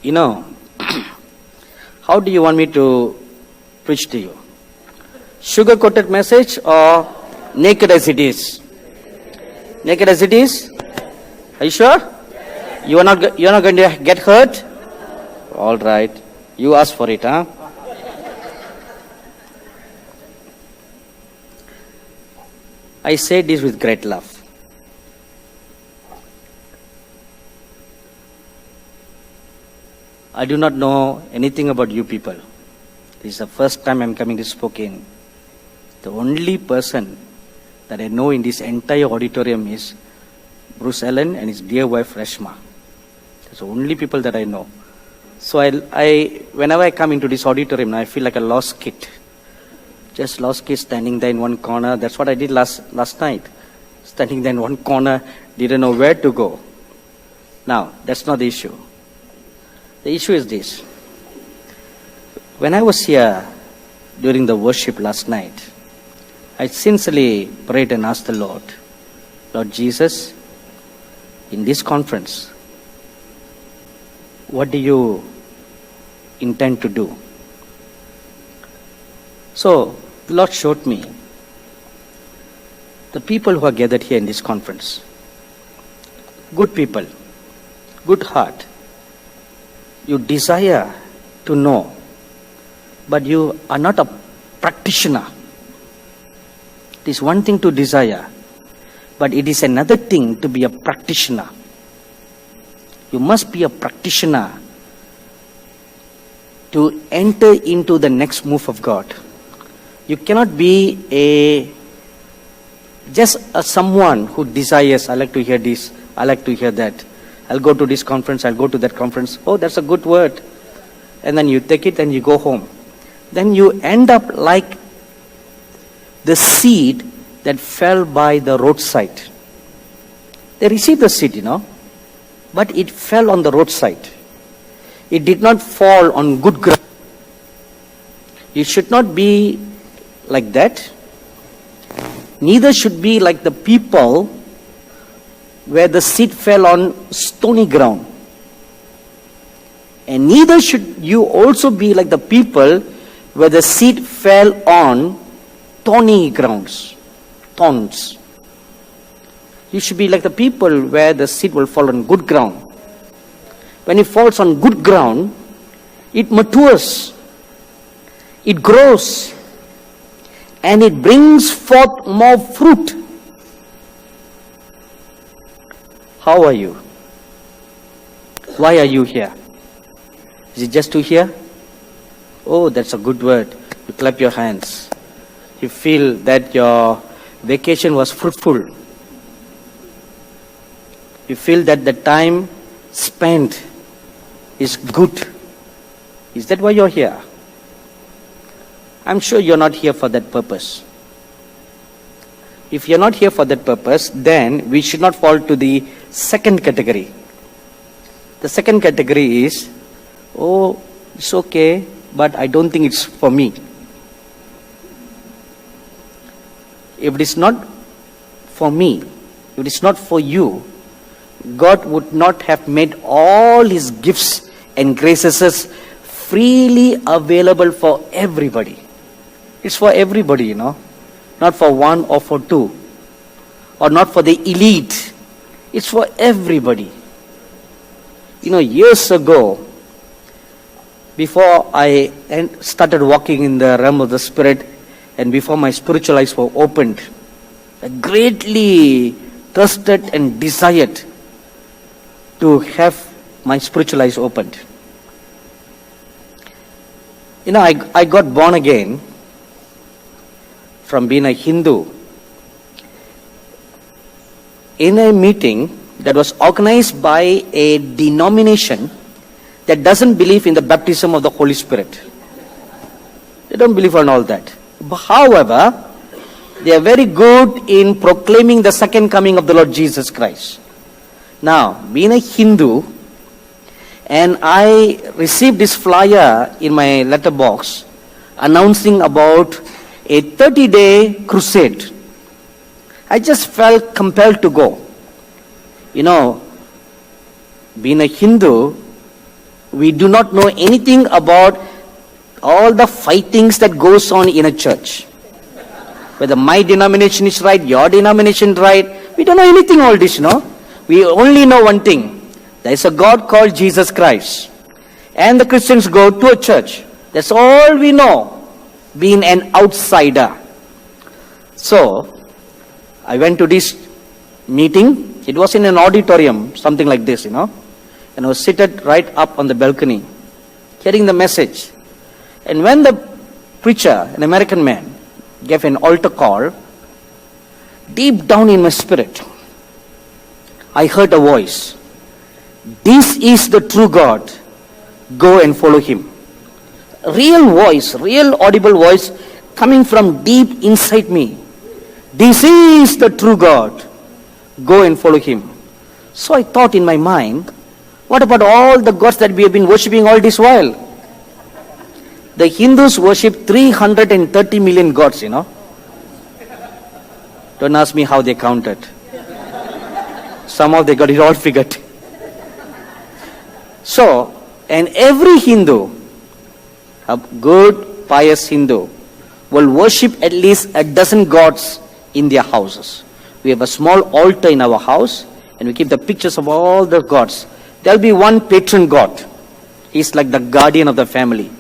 You know, how do you want me to preach to you? Sugar-coated message or naked as it is? Naked as it is? Are you sure? You're not going to get hurt? All right. You ask for it, huh? I say this with great love. I do not know anything about you people. This is the first time I'm coming to Spokane. The only person that I know in this entire auditorium is Bruce Allen and his dear wife Reshma. That's the only people that I know. So whenever I come into this auditorium, I feel like a lost kid. Just lost kid standing there in one corner. That's what I did last night. Standing there in one corner, didn't know where to go. Now, that's not the issue. The issue is this. When I was here during the worship last night, I sincerely prayed and asked the Lord, Lord Jesus, in this conference, what do you intend to do? So, the Lord showed me the people who are gathered here in this conference. Good people, good heart. You desire to know, but you are not a practitioner. It is one thing to desire, but it is another thing to be a practitioner. You must be a practitioner to enter into the next move of God. You cannot be just someone who desires, I like to hear this, I like to hear that. I'll go to this conference, I'll go to that conference. Oh, that's a good word. And then you take it and you go home. Then you end up like the seed that fell by the roadside. They received the seed, but it fell on the roadside. It did not fall on good ground. You should not be like that. Neither should be like the people where the seed fell on stony ground. And neither should you also be like the people where the seed fell on thorny grounds, thorns. You should be like the people where the seed will fall on good ground. When it falls on good ground, it matures, it grows, and it brings forth more fruit. How are you? Why are you here? Is it just to hear? Oh, that's a good word. You clap your hands. You feel that your vacation was fruitful. You feel that the time spent is good. Is that why you're here? I'm sure you're not here for that purpose. If you're not here for that purpose, then we should not fall to the second category. The second category is, oh, it's okay, but I don't think it's for me. If it is not for me, if it is not for you, God would not have made all His gifts and graces freely available for everybody. It's for everybody, not for one or for two, or not for the elite. It's for everybody. Years ago, before I started walking in the realm of the Spirit, and before my spiritual eyes were opened, I greatly thirsted and desired to have my spiritual eyes opened. I got born again from being a Hindu in a meeting that was organized by a denomination that doesn't believe in the baptism of the Holy Spirit. They don't believe in all that. However, they are very good in proclaiming the second coming of the Lord Jesus Christ. Now, being a Hindu, and I received this flyer in my letterbox announcing about a 30-day crusade. I just felt compelled to go. Being a Hindu, we do not know anything about all the fightings that goes on in a church. Whether my denomination is right, your denomination right, we don't know anything all this, no? We only know one thing. There is a God called Jesus Christ. And the Christians go to a church. That's all we know, being an outsider. So, I went to this meeting. It was in an auditorium, something like this, And I was seated right up on the balcony, hearing the message. And when the preacher, an American man, gave an altar call, deep down in my spirit, I heard a voice. This is the true God. Go and follow him. Real voice, real audible voice coming from deep inside me. This is the true God. Go and follow him. So I thought in my mind, what about all the gods that we have been worshipping all this while? The Hindus worship 330 million gods, Don't ask me how they counted. Somehow they got it all figured. So, and every Hindu, a good, pious Hindu, will worship at least a dozen gods in their houses. We have a small altar in our house, and we keep the pictures of all the gods. There will be one patron god. He's like the guardian of the family.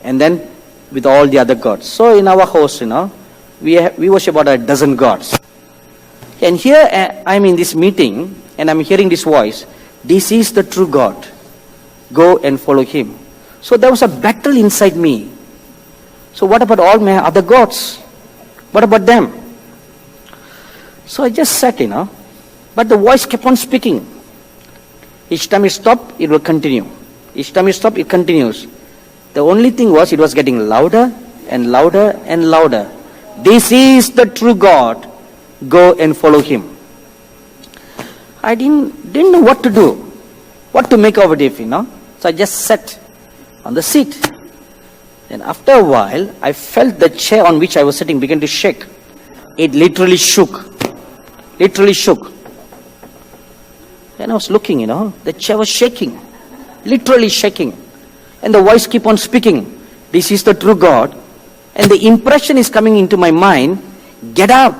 And then with all the other gods. So in our house, we worship about a dozen gods. And here I'm in this meeting, and I'm hearing this voice. This is the true God. Go and follow him. So there was a battle inside me. So what about all my other gods? What about them? So I just sat, But the voice kept on speaking. Each time it stopped, it will continue. Each time it stopped, it continues. The only thing was, it was getting louder and louder and louder. This is the true God. Go and follow him. I didn't know what to do, what to make of it, So I just sat on the seat. And after a while, I felt the chair on which I was sitting began to shake. It literally shook. Literally shook. And I was looking, the chair was shaking. Literally shaking. And the voice kept on speaking. This is the true God. And the impression is coming into my mind. Get up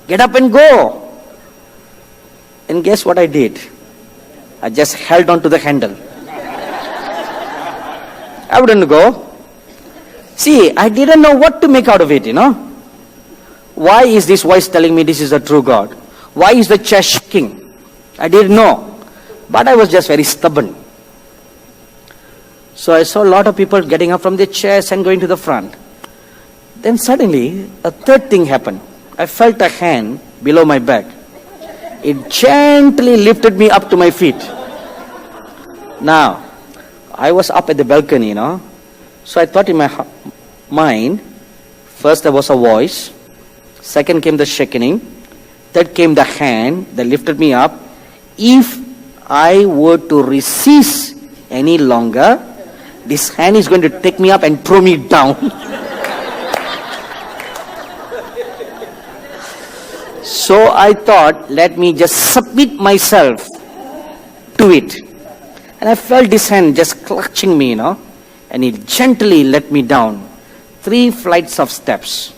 and go. And guess what I did? I just held on to the handle. I wouldn't go. See, I didn't know what to make out of it, Why is this voice telling me this is the true God? Why is the chair shaking? I didn't know. But I was just very stubborn. So I saw a lot of people getting up from their chairs and going to the front. Then suddenly, a third thing happened. I felt a hand below my back. It gently lifted me up to my feet. Now, I was up at the balcony, So I thought in my mind, first there was a voice. Second came the shaking. Third came the hand that lifted me up. If I were to resist any longer, this hand is going to take me up and throw me down. So I thought, let me just submit myself to it. And I felt this hand just clutching me, And it gently let me down 3 flights of steps.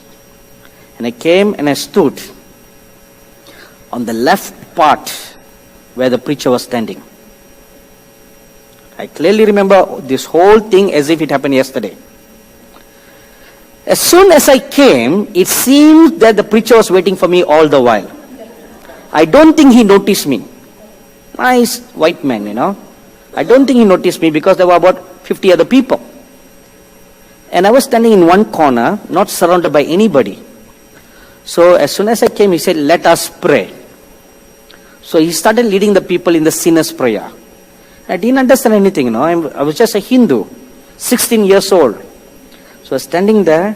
And I came and I stood on the left part where the preacher was standing. I clearly remember this whole thing as if it happened yesterday. As soon as I came, it seemed that the preacher was waiting for me all the while. I don't think he noticed me. Nice white man, I don't think he noticed me because there were about 50 other people. And I was standing in one corner, not surrounded by anybody. So as soon as I came, he said, let us pray. So he started leading the people in the sinner's prayer. I didn't understand anything, I was just a Hindu, 16 years old. So I was standing there.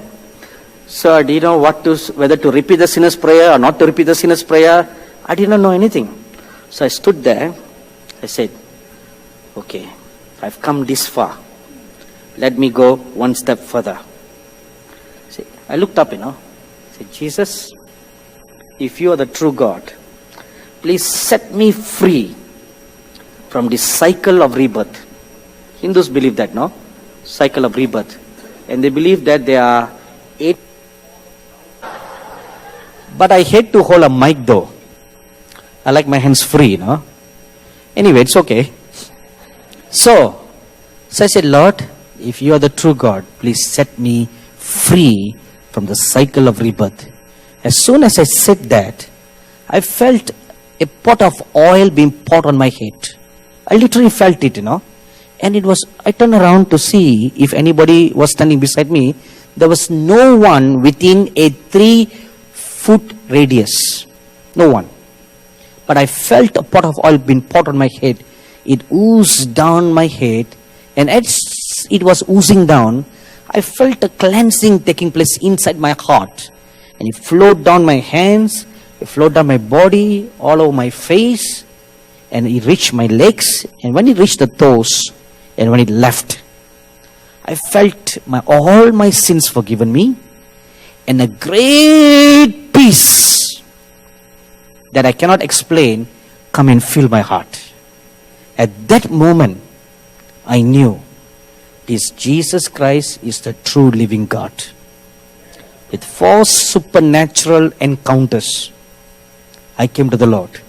So I didn't know whether to repeat the sinner's prayer or not to repeat the sinner's prayer. I didn't know anything. So I stood there. I said, okay, I've come this far. Let me go one step further. See, I looked up, I said, Jesus, if you are the true God, please set me free from this cycle of rebirth. Hindus believe that, no? Cycle of rebirth. And they believe that there are 8. But I hate to hold a mic though. I like my hands free, no? Anyway, it's okay. So I said, Lord, if you are the true God, please set me free from the cycle of rebirth. As soon as I said that, I felt a pot of oil being poured on my head. I literally felt it, And I turned around to see if anybody was standing beside me. There was no one within a 3-foot radius. No one. But I felt a pot of oil being poured on my head. It oozed down my head. And as it was oozing down, I felt a cleansing taking place inside my heart. And it flowed down my hands. It flowed down my body, all over my face. And it reached my legs. And when it reached the toes, and when it left, I felt all my sins forgiven me. And a great peace that I cannot explain come and fill my heart. At that moment, I knew this Jesus Christ is the true living God. With 4 supernatural encounters, I came to the Lord.